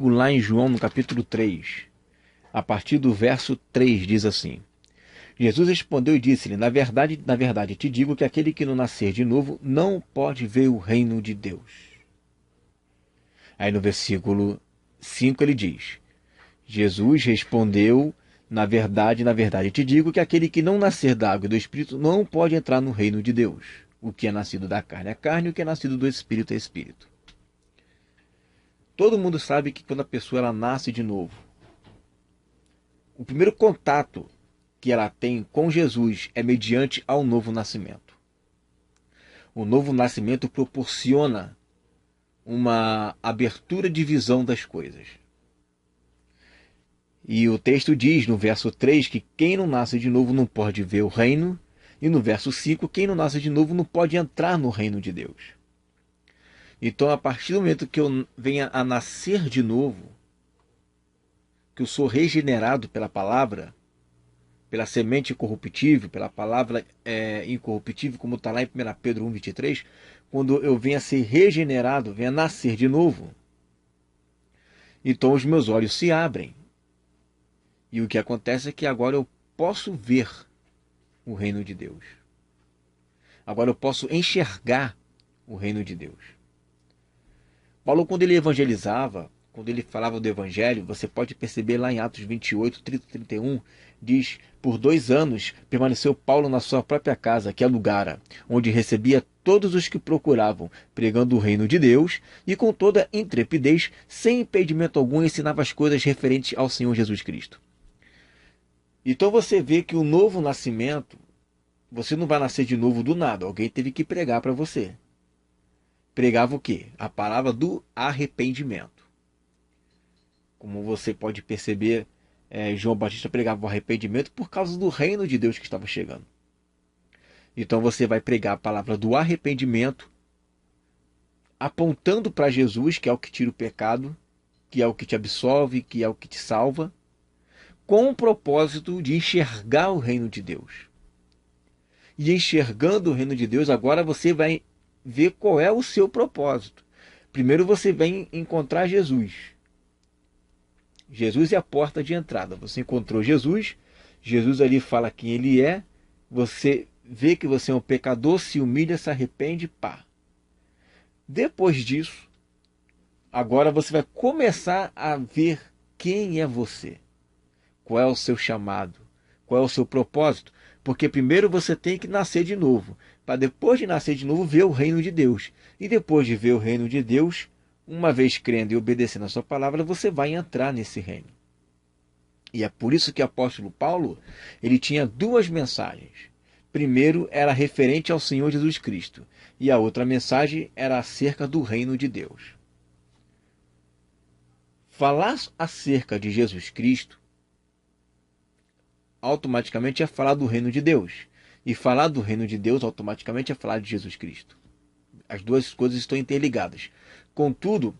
lá em João, no capítulo 3, a partir do verso 3, diz assim: Jesus respondeu e disse-lhe: na verdade, te digo que aquele que não nascer de novo não pode ver o reino de Deus. Aí no versículo 5 ele diz: Jesus respondeu: na verdade, te digo que aquele que não nascer da água e do Espírito não pode entrar no reino de Deus. O que é nascido da carne é carne, o que é nascido do Espírito é Espírito. Todo mundo sabe que quando a pessoa ela nasce de novo, o primeiro contato que ela tem com Jesus é mediante ao novo nascimento. O novo nascimento proporciona uma abertura de visão das coisas. E o texto diz no verso 3 que quem não nasce de novo não pode ver o reino, e no verso 5, quem não nasce de novo não pode entrar no reino de Deus. Então, a partir do momento que eu venha a nascer de novo, que eu sou regenerado pela palavra, pela semente incorruptível, pela palavra incorruptível, como está lá em 1 Pedro 1,23, quando eu venho a ser regenerado, venho a nascer de novo, então os meus olhos se abrem. E o que acontece é que agora eu posso ver o reino de Deus. Agora eu posso enxergar o reino de Deus. Paulo, quando ele evangelizava, quando ele falava do evangelho, você pode perceber lá em Atos 28, 30, 31, diz: por 2 anos permaneceu Paulo na sua própria casa, que alugara, onde recebia todos os que procuravam, pregando o reino de Deus, e com toda intrepidez, sem impedimento algum, ensinava as coisas referentes ao Senhor Jesus Cristo. Então você vê que o novo nascimento, você não vai nascer de novo do nada, alguém teve que pregar para você. Pregava o quê? A palavra do arrependimento. Como você pode perceber, João Batista pregava o arrependimento por causa do reino de Deus que estava chegando. Então você vai pregar a palavra do arrependimento, apontando para Jesus, que é o que tira o pecado, que é o que te absolve, que é o que te salva, com o propósito de enxergar o reino de Deus. E enxergando o reino de Deus, agora você vai ver qual é o seu propósito. Primeiro você vem encontrar Jesus. Jesus é a porta de entrada. Você encontrou Jesus, Jesus ali fala quem ele é, você vê que você é um pecador, se humilha, se arrepende, pá. Depois disso, agora você vai começar a ver quem é você. Qual é o seu chamado? Qual é o seu propósito? Porque primeiro você tem que nascer de novo, para depois de nascer de novo ver o reino de Deus. E depois de ver o reino de Deus, uma vez crendo e obedecendo a sua palavra, você vai entrar nesse reino. E é por isso que o apóstolo Paulo, ele tinha 2 mensagens. Primeiro era referente ao Senhor Jesus Cristo, e a outra mensagem era acerca do reino de Deus. Falar acerca de Jesus Cristo automaticamente é falar do reino de Deus. E falar do reino de Deus automaticamente é falar de Jesus Cristo. As duas coisas estão interligadas. Contudo,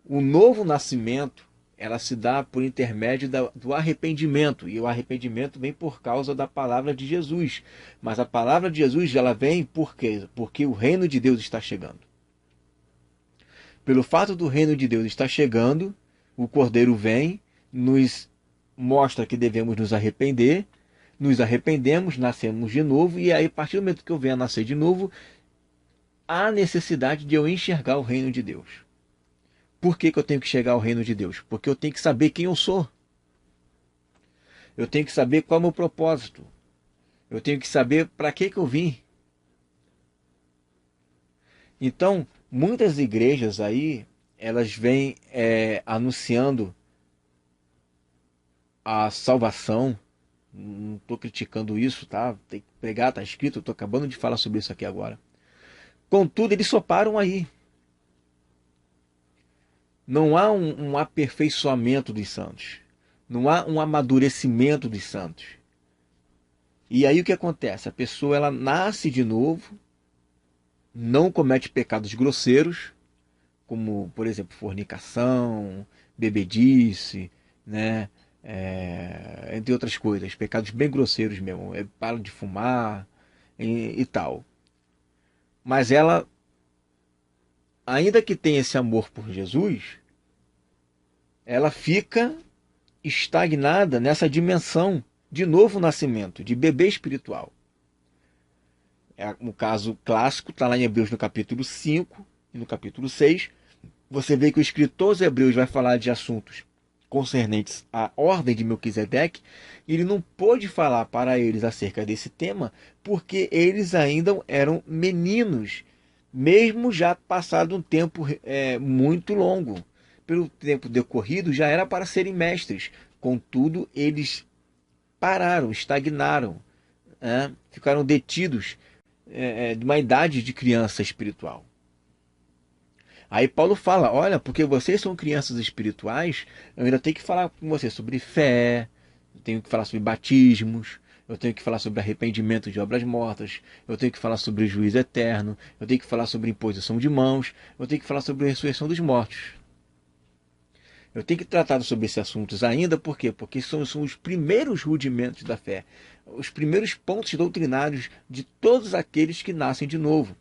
o novo nascimento, ela se dá por intermédio do arrependimento. E o arrependimento vem por causa da palavra de Jesus. Mas a palavra de Jesus ela vem por quê? Porque o reino de Deus está chegando. Pelo fato do reino de Deus estar chegando, o Cordeiro vem, nos mostra que devemos nos arrepender, nos arrependemos, nascemos de novo, e aí a partir do momento que eu venho a nascer de novo, há necessidade de eu enxergar o reino de Deus. Por que eu tenho que enxergar o reino de Deus? Porque eu tenho que saber quem eu sou. Eu tenho que saber qual é o meu propósito. Eu tenho que saber para que eu vim. Então, muitas igrejas aí, elas vêm anunciando a salvação. Não estou criticando isso, tá? Tem que pregar, tá escrito, estou acabando de falar sobre isso aqui agora. Contudo, eles só param aí. Não há um aperfeiçoamento dos santos. Não há um amadurecimento dos santos. E aí o que acontece? A pessoa ela nasce de novo, não comete pecados grosseiros, como, por exemplo, fornicação, bebedice, né? Entre outras coisas, pecados bem grosseiros mesmo, para de fumar e tal. Mas ela, ainda que tenha esse amor por Jesus, ela fica estagnada nessa dimensão de novo nascimento, de bebê espiritual. Um caso clássico está lá em Hebreus no capítulo 5 e no capítulo 6. Você vê que o escritor aos Hebreus vai falar de assuntos concernentes à ordem de Melquisedeque, e ele não pôde falar para eles acerca desse tema, porque eles ainda eram meninos, mesmo já passado um tempo muito longo. Pelo tempo decorrido, já era para serem mestres. Contudo, eles pararam, estagnaram, ficaram detidos de uma idade de criança espiritual. Aí Paulo fala, olha, porque vocês são crianças espirituais, eu ainda tenho que falar com vocês sobre fé, eu tenho que falar sobre batismos, eu tenho que falar sobre arrependimento de obras mortas, eu tenho que falar sobre juízo eterno, eu tenho que falar sobre imposição de mãos, eu tenho que falar sobre a ressurreição dos mortos. Eu tenho que tratar sobre esses assuntos ainda, por quê? Porque são os primeiros rudimentos da fé, os primeiros pontos doutrinários de todos aqueles que nascem de novo.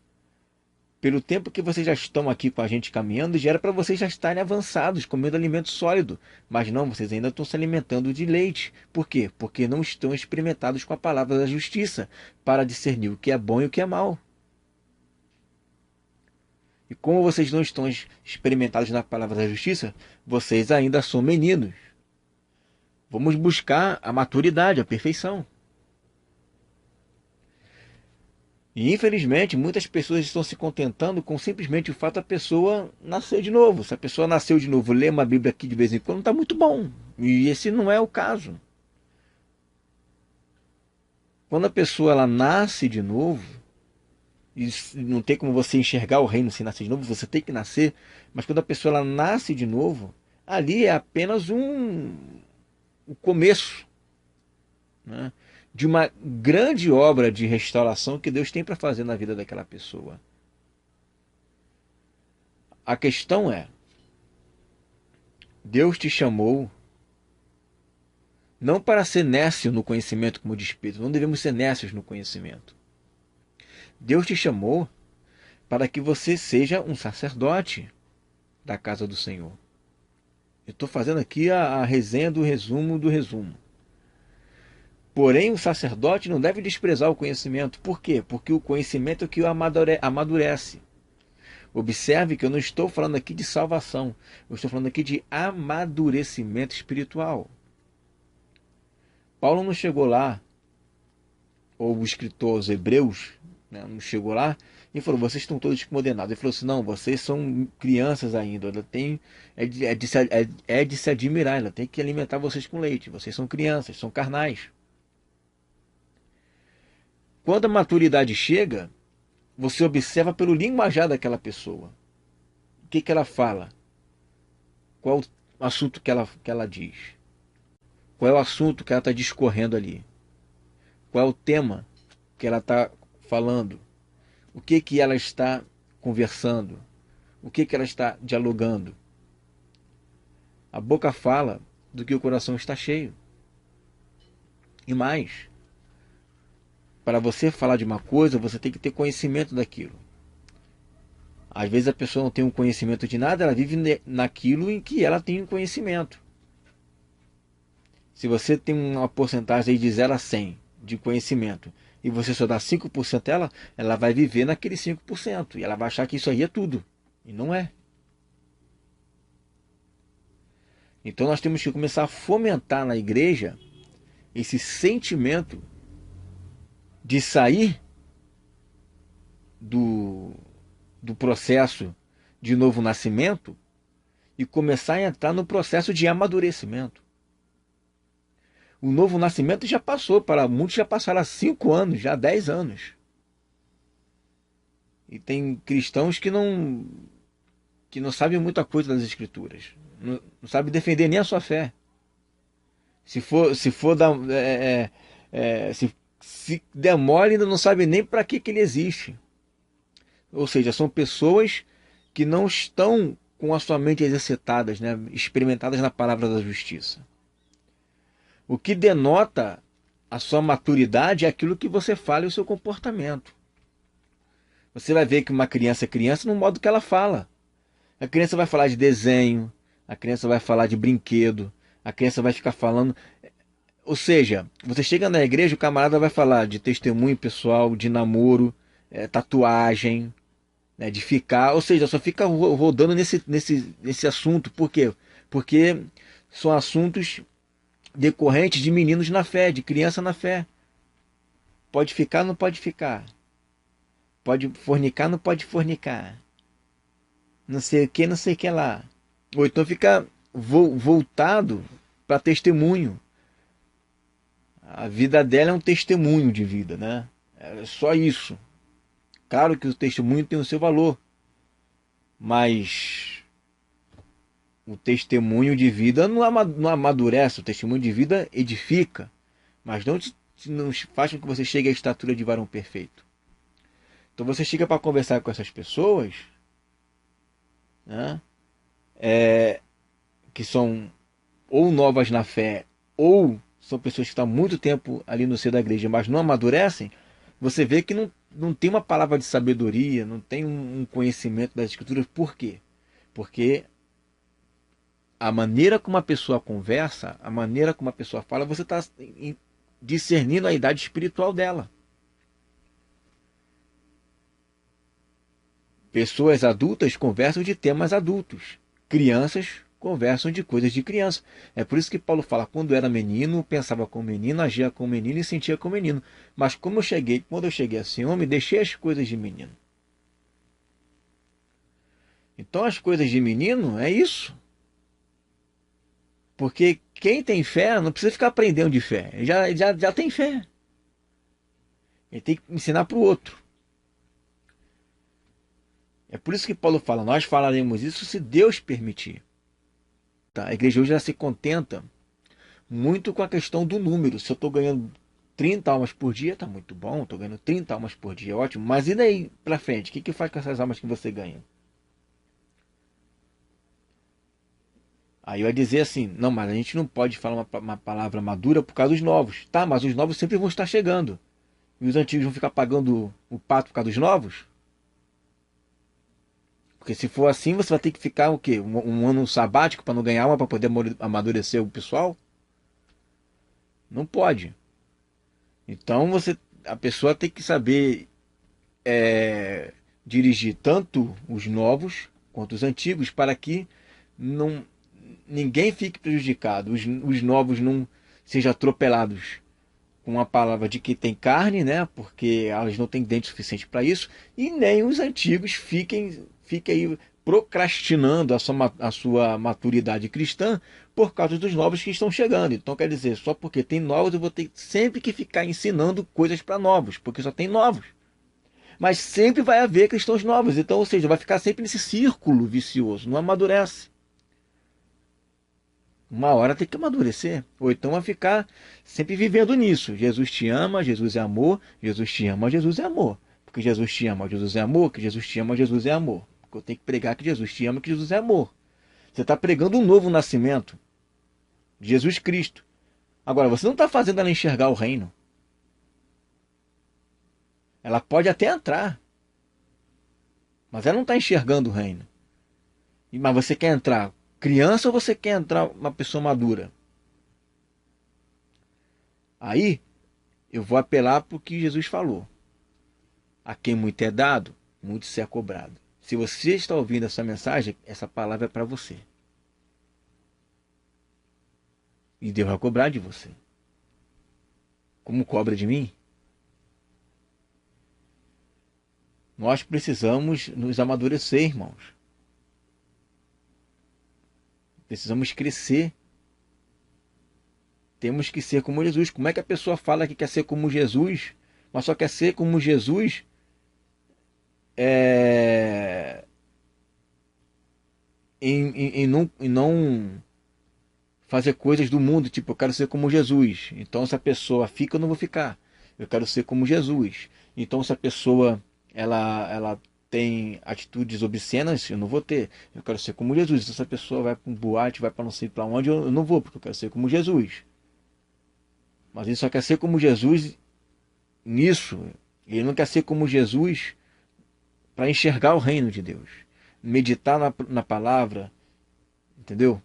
Pelo tempo que vocês já estão aqui com a gente caminhando, já era para vocês já estarem avançados, comendo alimento sólido. Mas não, vocês ainda estão se alimentando de leite. Por quê? Porque não estão experimentados com a palavra da justiça, para discernir o que é bom e o que é mal. E como vocês não estão experimentados na palavra da justiça, vocês ainda são meninos. Vamos buscar a maturidade, a perfeição. E infelizmente muitas pessoas estão se contentando com simplesmente o fato da pessoa nascer de novo. Se a pessoa nasceu de novo, lê uma Bíblia aqui de vez em quando, está muito bom. E esse não é o caso. Quando a pessoa ela nasce de novo, e não tem como você enxergar o reino sem nascer de novo, você tem que nascer. Mas quando a pessoa ela nasce de novo, ali é apenas o começo, né, de uma grande obra de restauração que Deus tem para fazer na vida daquela pessoa. A questão é, Deus te chamou não para ser nécio no conhecimento, como diz Pedro, não devemos ser nécios no conhecimento. Deus te chamou para que você seja um sacerdote da casa do Senhor. Eu estou fazendo aqui a resenha do resumo do resumo. Porém, o sacerdote não deve desprezar o conhecimento. Por quê? Porque o conhecimento é o que o amadurece. Observe que eu não estou falando aqui de salvação. Eu estou falando aqui de amadurecimento espiritual. Paulo não chegou lá, ou o escritor aos Hebreus, né, não chegou lá e falou, vocês estão todos condenados. Ele falou assim, não, vocês são crianças ainda. É de se admirar, ela tem que alimentar vocês com leite. Vocês são crianças, são carnais. Quando a maturidade chega, você observa pelo linguajar daquela pessoa. O que ela fala? Qual o assunto que ela diz? Qual é o assunto que ela está discorrendo ali? Qual é o tema que ela está falando? O que ela está conversando? O que ela está dialogando? A boca fala do que o coração está cheio. E mais, para você falar de uma coisa, você tem que ter conhecimento daquilo. Às vezes a pessoa não tem um conhecimento de nada, ela vive naquilo em que ela tem um conhecimento. Se você tem uma porcentagem aí de 0 a 100 de conhecimento e você só dá 5% dela, ela vai viver naquele 5%. E ela vai achar que isso aí é tudo. E não é. Então nós temos que começar a fomentar na igreja esse sentimento de sair do processo de novo nascimento e começar a entrar no processo de amadurecimento. O novo nascimento já passou, para muitos já passaram há 5 anos, já há 10 anos. E tem cristãos que não sabem muita coisa das escrituras. Não sabem defender nem a sua fé. Se der mole, ainda não sabe nem para que ele existe. Ou seja, são pessoas que não estão com a sua mente exercitadas, né, experimentadas na palavra da justiça. O que denota a sua maturidade é aquilo que você fala e o seu comportamento. Você vai ver que uma criança é criança no modo que ela fala. A criança vai falar de desenho, a criança vai falar de brinquedo, a criança vai ficar falando. Ou seja, você chega na igreja, o camarada vai falar de testemunho pessoal, de namoro, tatuagem, né, de ficar. Ou seja, só fica rodando nesse assunto. Por quê? Porque são assuntos decorrentes de meninos na fé, de criança na fé. Pode ficar, não pode ficar. Pode fornicar, não pode fornicar. Não sei o que, não sei o que lá. Ou então fica voltado para testemunho. A vida dela é um testemunho de vida, né? É só isso. Claro que o testemunho tem o seu valor, mas o testemunho de vida não amadurece, o testemunho de vida edifica, mas não faz com que você chegue à estatura de varão perfeito. Então você chega para conversar com essas pessoas, né, que são ou novas na fé, ou são pessoas que estão há muito tempo ali no seio da igreja, mas não amadurecem, você vê que não tem uma palavra de sabedoria, não tem um conhecimento das escrituras. Por quê? Porque a maneira como a pessoa conversa, a maneira como a pessoa fala, você está discernindo a idade espiritual dela. Pessoas adultas conversam de temas adultos. Crianças conversam de coisas de criança. É por isso que Paulo fala, quando era menino, pensava como menino, agia como menino e sentia como menino. Mas quando eu cheguei a ser homem, deixei as coisas de menino. Então as coisas de menino é isso. Porque quem tem fé não precisa ficar aprendendo de fé. Ele já tem fé. Ele tem que ensinar para o outro. É por isso que Paulo fala, nós falaremos isso se Deus permitir. Tá? A igreja hoje já se contenta muito com a questão do número. Se eu estou ganhando 30 almas por dia, tá muito bom. Estou ganhando 30 almas por dia, ótimo. Mas e daí para frente? O que faz com essas almas que você ganha? Aí vai dizer assim, não, mas a gente não pode falar uma palavra madura por causa dos novos. Tá, mas os novos sempre vão estar chegando. E os antigos vão ficar pagando o pato por causa dos novos? Porque se for assim, você vai ter que ficar o quê? Um ano sabático para não ganhar uma, para poder amadurecer o pessoal? Não pode. Então a pessoa tem que saber dirigir tanto os novos quanto os antigos para que não, ninguém fique prejudicado. Os novos não sejam atropelados com a palavra de que tem carne, né? Porque elas não têm dente suficiente para isso, e nem os antigos fiquem aí procrastinando a sua maturidade cristã por causa dos novos que estão chegando. Então quer dizer, só porque tem novos eu vou ter sempre que ficar ensinando coisas para novos, porque só tem novos. Mas sempre vai haver cristãos novos, então, ou seja, vai ficar sempre nesse círculo vicioso, não amadurece. Uma hora tem que amadurecer, ou então vai ficar sempre vivendo nisso. Jesus te ama, Jesus é amor, Jesus te ama, Jesus é amor. Porque Jesus te ama, Jesus é amor, que Jesus te ama, Jesus é amor. Porque eu tenho que pregar que Jesus te ama, que Jesus é amor. Você está pregando um novo nascimento de Jesus Cristo. Agora, você não está fazendo ela enxergar o reino. Ela pode até entrar, mas ela não está enxergando o reino. Mas você quer entrar criança ou você quer entrar uma pessoa madura? Aí eu vou apelar para o que Jesus falou. A quem muito é dado, muito se é cobrado. Se você está ouvindo essa mensagem, essa palavra é para você. E Deus vai cobrar de você. Como cobra de mim? Nós precisamos nos amadurecer, irmãos. Precisamos crescer. Temos que ser como Jesus. Como é que a pessoa fala que quer ser como Jesus, mas só quer ser como Jesus em não fazer coisas do mundo, tipo, eu quero ser como Jesus. Então, se a pessoa fica, eu não vou ficar. Eu quero ser como Jesus. Então, se a pessoa ela tem atitudes obscenas, eu não vou ter. Eu quero ser como Jesus. Então, se a pessoa vai para um boate, vai para não sei para onde, eu não vou, porque eu quero ser como Jesus. Mas ele só quer ser como Jesus nisso. Ele não quer ser como Jesus para enxergar o reino de Deus. Meditar na palavra, Entendeu?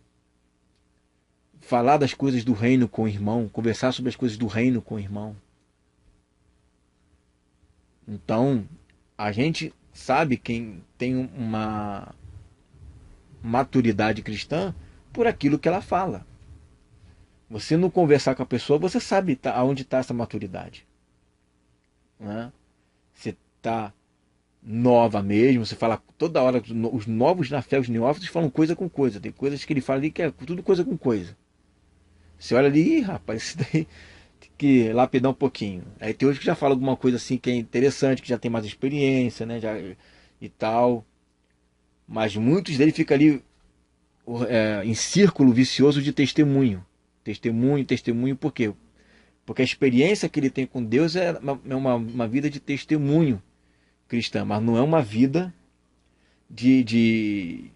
Falar das coisas do reino com o irmão, conversar sobre as coisas do reino com o irmão. Então, a gente sabe quem tem uma maturidade cristã por aquilo que ela fala. Você não conversar com a pessoa, você sabe aonde está essa maturidade. Né? Você está nova mesmo, você fala toda hora, os novos na fé, os neófitos falam coisa com coisa. Tem coisas que ele fala ali que é tudo coisa com coisa. Você olha ali, rapaz, isso daí tem que lapidar um pouquinho. Aí tem outros que já falam alguma coisa assim que é interessante, que já tem mais experiência, né? Já, e tal. Mas muitos deles ficam ali em círculo vicioso de testemunho. Testemunho, testemunho, por quê? Porque a experiência que ele tem com Deus é uma vida de testemunho cristã, mas não é uma vida de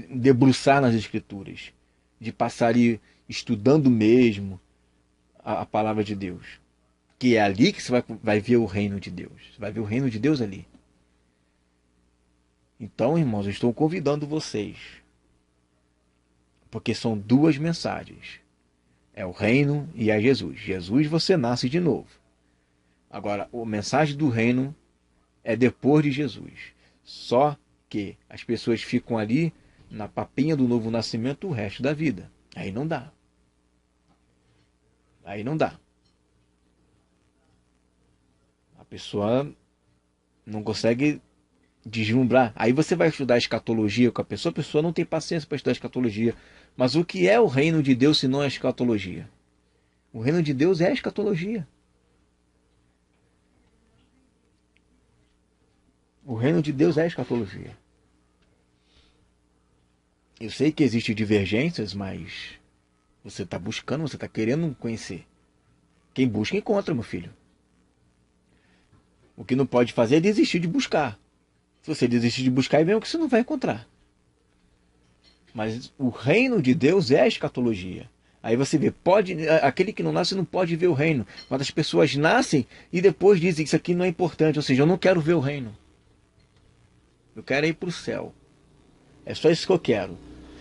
debruçar nas Escrituras, de passar ali estudando mesmo a palavra de Deus. Que é ali que você vai ver o reino de Deus. Você vai ver o reino de Deus ali. Então, irmãos, eu estou convidando vocês, porque são duas mensagens. É o reino e é Jesus. Jesus, você nasce de novo. Agora, a mensagem do reino é depois de Jesus. Só que as pessoas ficam ali na papinha do novo nascimento o resto da vida. Aí não dá. Aí não dá. A pessoa não consegue deslumbrar. Aí você vai estudar escatologia com a pessoa não tem paciência para estudar escatologia. Mas o que é o reino de Deus se não é escatologia? O reino de Deus é a escatologia. O reino de Deus é a escatologia. Eu sei que existem divergências, mas você está buscando, você está querendo conhecer. Quem busca, encontra, meu filho. O que não pode fazer é desistir de buscar. Se você desistir de buscar, é mesmo que você não vai encontrar. Mas o reino de Deus é a escatologia. Aí você vê, aquele que não nasce não pode ver o reino. Mas as pessoas nascem e depois dizem que isso aqui não é importante. Ou seja, eu não quero ver o reino. Eu quero ir para o céu. É só isso que eu quero.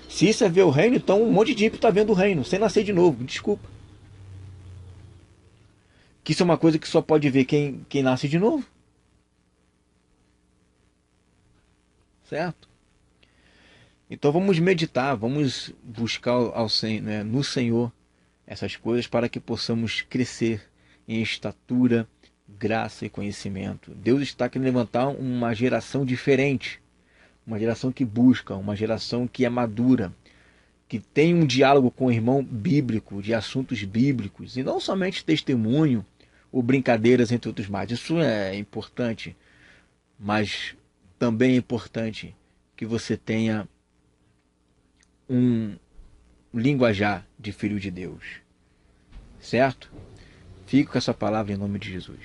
Se isso é ver o reino, então um monte de ímpio está vendo o reino, sem nascer de novo. Desculpa. Que isso é uma coisa que só pode ver quem nasce de novo. Certo? Então vamos meditar, vamos buscar né, no Senhor essas coisas para que possamos crescer em estatura, graça e conhecimento. Deus está querendo levantar uma geração diferente, uma geração que busca, uma geração que é madura, que tem um diálogo com o irmão bíblico, de assuntos bíblicos, e não somente testemunho ou brincadeiras entre outros mais. Isso é importante, mas também é importante que você tenha um linguajar de filho de Deus. Certo? Fico com essa palavra em nome de Jesus.